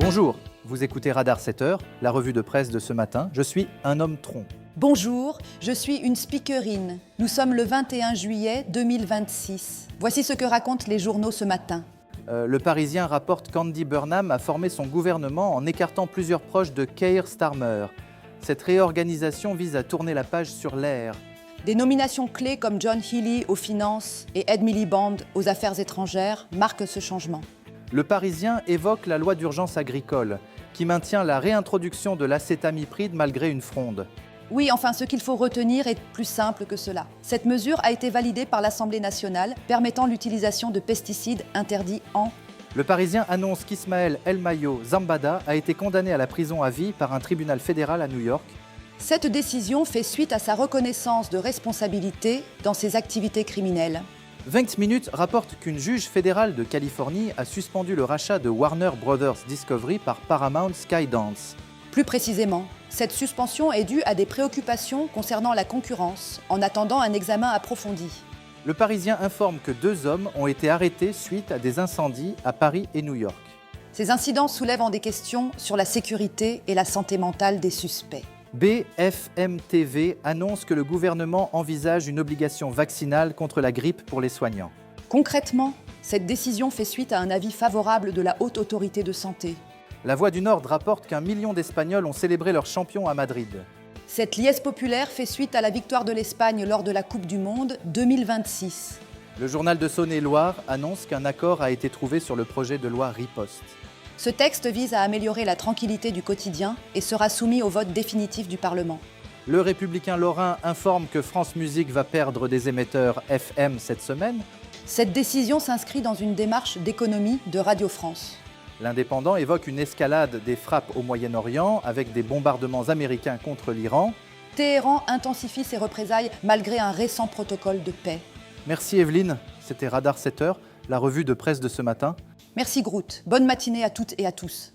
Bonjour, vous écoutez Radar 7h, la revue de presse de ce matin. Je suis un homme tronc. Bonjour, je suis une speakerine. Nous sommes le 21 juillet 2026. Voici ce que racontent les journaux ce matin. Le Parisien rapporte qu'Andy Burnham a formé son gouvernement en écartant plusieurs proches de Keir Starmer. Cette réorganisation vise à tourner la page sur l'air. Des nominations clés comme John Healey aux finances et Ed Miliband aux affaires étrangères marquent ce changement. Le Parisien évoque la loi d'urgence agricole, qui maintient la réintroduction de l'acétamipride malgré une fronde. Oui, enfin, ce qu'il faut retenir est plus simple que cela. Cette mesure a été validée par l'Assemblée nationale, permettant l'utilisation de pesticides interdits en... Le Parisien annonce qu'Ismaël El Mayo Zambada a été condamné à la prison à vie par un tribunal fédéral à New York. Cette décision fait suite à sa reconnaissance de responsabilité dans ses activités criminelles. 20 minutes rapporte qu'une juge fédérale de Californie a suspendu le rachat de Warner Brothers Discovery par Paramount Skydance. Plus précisément, cette suspension est due à des préoccupations concernant la concurrence, en attendant un examen approfondi. Le Parisien informe que 2 hommes ont été arrêtés suite à des incendies à Paris et New York. Ces incidents soulèvent des questions sur la sécurité et la santé mentale des suspects. BFM TV annonce que le gouvernement envisage une obligation vaccinale contre la grippe pour les soignants. Concrètement, cette décision fait suite à un avis favorable de la Haute Autorité de Santé. La Voix du Nord rapporte qu'1 million d'Espagnols ont célébré leur champion à Madrid. Cette liesse populaire fait suite à la victoire de l'Espagne lors de la Coupe du Monde 2026. Le journal de Saône-et-Loire annonce qu'un accord a été trouvé sur le projet de loi Riposte. Ce texte vise à améliorer la tranquillité du quotidien et sera soumis au vote définitif du Parlement. Le Républicain lorrain informe que France Musique va perdre des émetteurs FM cette semaine. Cette décision s'inscrit dans une démarche d'économie de Radio France. L'Indépendant évoque une escalade des frappes au Moyen-Orient avec des bombardements américains contre l'Iran. Téhéran intensifie ses représailles malgré un récent protocole de paix. Merci Evelyne, c'était Radar 7h, la revue de presse de ce matin. Merci Groot, bonne matinée à toutes et à tous.